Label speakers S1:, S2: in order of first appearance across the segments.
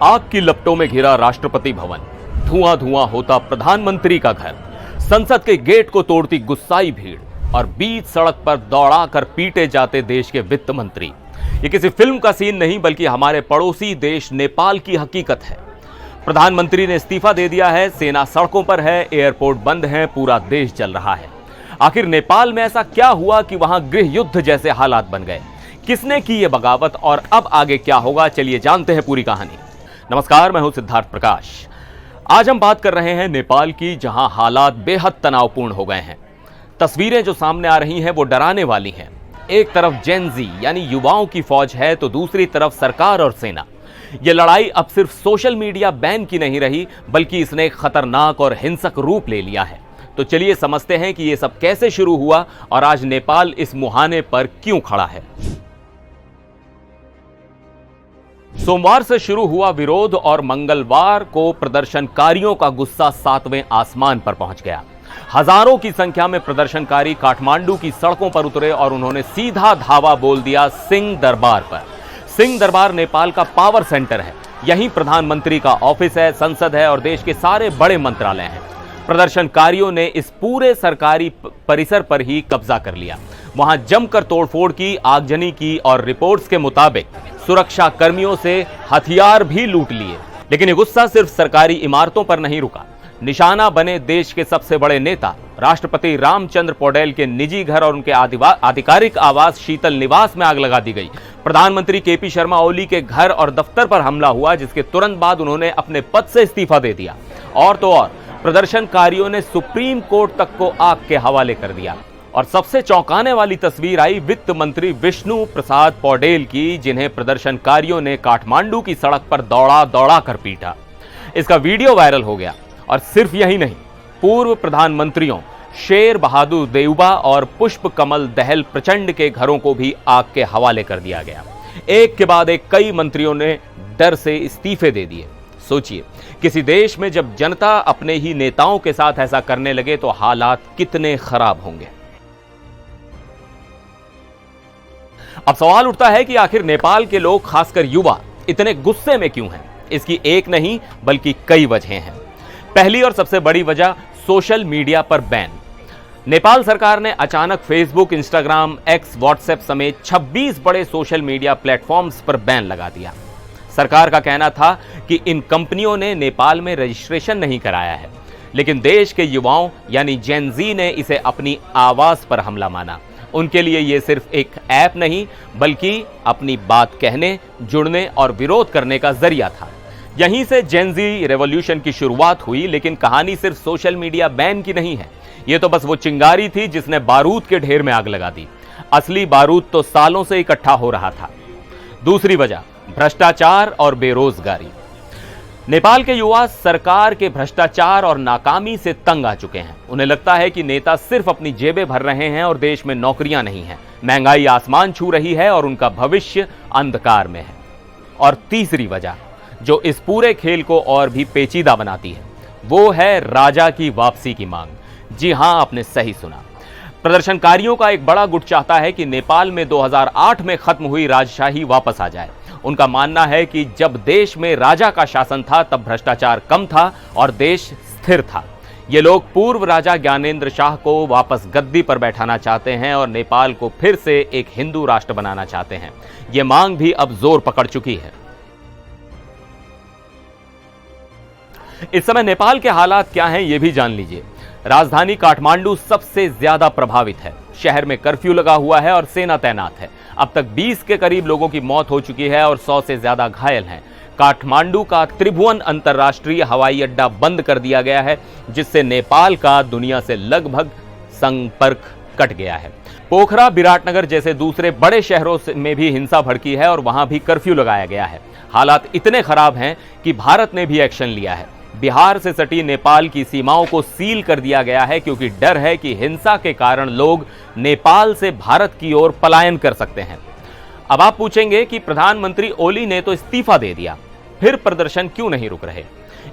S1: आग की लपटों में घिरा राष्ट्रपति भवन, धुआं धुआं होता प्रधानमंत्री का घर, संसद के गेट को तोड़ती गुस्साई भीड़ और बीच सड़क पर दौड़ाकर पीटे जाते देश के वित्त मंत्री। ये किसी फिल्म का सीन नहीं बल्कि हमारे पड़ोसी देश नेपाल की हकीकत है। प्रधानमंत्री ने इस्तीफा दे दिया है, सेना सड़कों पर है, एयरपोर्ट बंद है, पूरा देश जल रहा है। आखिर नेपाल में ऐसा क्या हुआ कि वहां गृह युद्ध जैसे हालात बन गए? किसने की ये बगावत और अब आगे क्या होगा? चलिए जानते हैं पूरी कहानी। नमस्कार, मैं हूं सिद्धार्थ प्रकाश। आज हम बात कर रहे हैं नेपाल की, जहां हालात बेहद तनावपूर्ण हो गए हैं। तस्वीरें जो सामने आ रही हैं वो डराने वाली हैं। एक तरफ जेन ज़ी यानी युवाओं की फौज है तो दूसरी तरफ सरकार और सेना। यह लड़ाई अब सिर्फ सोशल मीडिया बैन की नहीं रही बल्कि इसने एक खतरनाक और हिंसक रूप ले लिया है। तो चलिए समझते हैं कि यह सब कैसे शुरू हुआ और आज नेपाल इस मुहाने पर क्यों खड़ा है। सोमवार से शुरू हुआ विरोध और मंगलवार को प्रदर्शनकारियों का गुस्सा 7वें आसमान पर पहुंच गया। हजारों की संख्या में प्रदर्शनकारी काठमांडू की सड़कों पर उतरे और उन्होंने सीधा धावा बोल दिया सिंह दरबार पर। सिंह दरबार नेपाल का पावर सेंटर है। यहीं प्रधानमंत्री का ऑफिस है, संसद है और देश के सारे बड़े मंत्रालय हैं। प्रदर्शनकारियों ने इस पूरे सरकारी परिसर पर ही कब्जा कर लिया। वहां जमकर तोड़फोड़ की, आगजनी की और रिपोर्ट्स के मुताबिक सुरक्षा कर्मियों से हथियार भी लूट लिए। लेकिन ये गुस्सा सिर्फ सरकारी इमारतों पर नहीं रुका। निशाना बने देश के सबसे बड़े नेता राष्ट्रपति रामचंद्र पौडेल के निजी घर और उनके आधिकारिक आवास शीतल निवास में आग लगा दी गई। प्रधानमंत्री केपी शर्मा ओली के घर और दफ्तर पर हमला हुआ, जिसके तुरंत बाद उन्होंने अपने पद से इस्तीफा दे दिया। और तो और प्रदर्शनकारियों ने सुप्रीम कोर्ट तक को आग के हवाले कर दिया। और सबसे चौंकाने वाली तस्वीर आई वित्त मंत्री विष्णु प्रसाद पौडेल की, जिन्हें प्रदर्शनकारियों ने काठमांडू की सड़क पर दौड़ा दौड़ा कर पीटा। इसका वीडियो वायरल हो गया। और सिर्फ यही नहीं, पूर्व प्रधानमंत्रियों शेर बहादुर देउबा और पुष्प कमल दहल प्रचंड के घरों को भी आग के हवाले कर दिया गया। एक के बाद एक कई मंत्रियों ने डर से इस्तीफे दे दिए। सोचिए, किसी देश में जब जनता अपने ही नेताओं के साथ ऐसा करने लगे तो हालात कितने खराब होंगे। अब सवाल उठता है कि आखिर नेपाल के लोग, खासकर युवा, इतने गुस्से में क्यों हैं? इसकी एक नहीं बल्कि कई वजहें हैं। पहली और सबसे बड़ी वजह सोशल मीडिया पर बैन। नेपाल सरकार ने अचानक फेसबुक, इंस्टाग्राम, एक्स, व्हाट्सएप समेत 26 बड़े सोशल मीडिया प्लेटफॉर्म्स पर बैन लगा दिया। सरकार का कहना था कि इन कंपनियों ने नेपाल में रजिस्ट्रेशन नहीं कराया है, लेकिन देश के युवाओं यानी जेन ज़ी ने इसे अपनी आवाज पर हमला माना। उनके लिए यह सिर्फ एक ऐप नहीं बल्कि अपनी बात कहने, जुड़ने और विरोध करने का जरिया था। यहीं से जेन ज़ी रेवोल्यूशन की शुरुआत हुई। लेकिन कहानी सिर्फ सोशल मीडिया बैन की नहीं है। यह तो बस वो चिंगारी थी जिसने बारूद के ढेर में आग लगा दी। असली बारूद तो सालों से इकट्ठा हो रहा था। दूसरी वजह, भ्रष्टाचार और बेरोजगारी। नेपाल के युवा सरकार के भ्रष्टाचार और नाकामी से तंग आ चुके हैं। उन्हें लगता है कि नेता सिर्फ अपनी जेबें भर रहे हैं और देश में नौकरियां नहीं हैं। महंगाई आसमान छू रही है और उनका भविष्य अंधकार में है। और तीसरी वजह, जो इस पूरे खेल को और भी पेचीदा बनाती है, वो है राजा की वापसी की मांग। जी हां, आपने सही सुना। प्रदर्शनकारियों का एक बड़ा गुट चाहता है कि नेपाल में 2008 में खत्म हुई राजशाही वापस आ जाए। उनका मानना है कि जब देश में राजा का शासन था तब भ्रष्टाचार कम था और देश स्थिर था। ये लोग पूर्व राजा ज्ञानेंद्र शाह को वापस गद्दी पर बैठाना चाहते हैं और नेपाल को फिर से एक हिंदू राष्ट्र बनाना चाहते हैं। ये मांग भी अब जोर पकड़ चुकी है। इस समय नेपाल के हालात क्या हैं, यह भी जान लीजिए। राजधानी काठमांडू सबसे ज्यादा प्रभावित है। शहर में कर्फ्यू लगा हुआ है और सेना तैनात है। अब तक 20 के करीब लोगों की मौत हो चुकी है और 100 से ज्यादा घायल हैं। काठमांडू का त्रिभुवन अंतर्राष्ट्रीय हवाई अड्डा बंद कर दिया गया है, जिससे नेपाल का दुनिया से लगभग संपर्क कट गया है। पोखरा, विराटनगर जैसे दूसरे बड़े शहरों में भी हिंसा भड़की है और वहां भी कर्फ्यू लगाया गया है। हालात इतने खराब हैं कि भारत ने भी एक्शन लिया है। बिहार से सटी नेपाल की सीमाओं को सील कर दिया गया है क्योंकि डर है कि हिंसा के कारण लोग नेपाल से भारत की ओर पलायन कर सकते हैं। अब आप पूछेंगे कि प्रधानमंत्री ओली ने तो इस्तीफा दे दिया, फिर प्रदर्शन क्यों नहीं रुक रहे?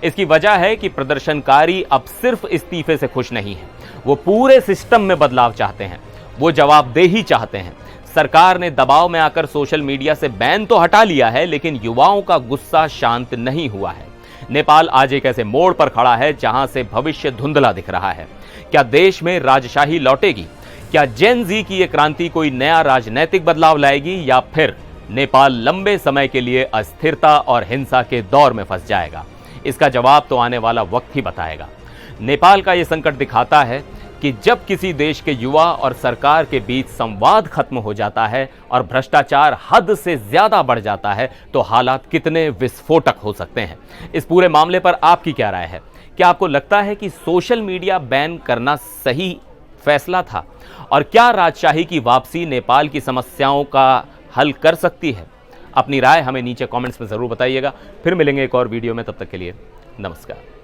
S1: इसकी वजह है कि प्रदर्शनकारी अब सिर्फ इस्तीफे से खुश नहीं है, वो पूरे सिस्टम में बदलाव चाहते हैं, वो जवाबदेही चाहते हैं। सरकार ने दबाव में आकर सोशल मीडिया से बैन तो हटा लिया है, लेकिन युवाओं का गुस्सा शांत नहीं हुआ है। नेपाल आज एक ऐसे मोड़ पर खड़ा है जहां से भविष्य धुंधला दिख रहा है। क्या देश में राजशाही लौटेगी? क्या जेन जी की यह क्रांति कोई नया राजनीतिक बदलाव लाएगी, या फिर नेपाल लंबे समय के लिए अस्थिरता और हिंसा के दौर में फंस जाएगा? इसका जवाब तो आने वाला वक्त ही बताएगा। नेपाल का यह संकट दिखाता है कि जब किसी देश के युवा और सरकार के बीच संवाद खत्म हो जाता है और भ्रष्टाचार हद से ज्यादा बढ़ जाता है, तो हालात कितने विस्फोटक हो सकते हैं। इस पूरे मामले पर आपकी क्या राय है? क्या आपको लगता है कि सोशल मीडिया बैन करना सही फैसला था? और क्या राजशाही की वापसी नेपाल की समस्याओं का हल कर सकती है? अपनी राय हमें नीचे कमेंट्स में जरूर बताइएगा। फिर मिलेंगे एक और वीडियो में, तब तक के लिए नमस्कार।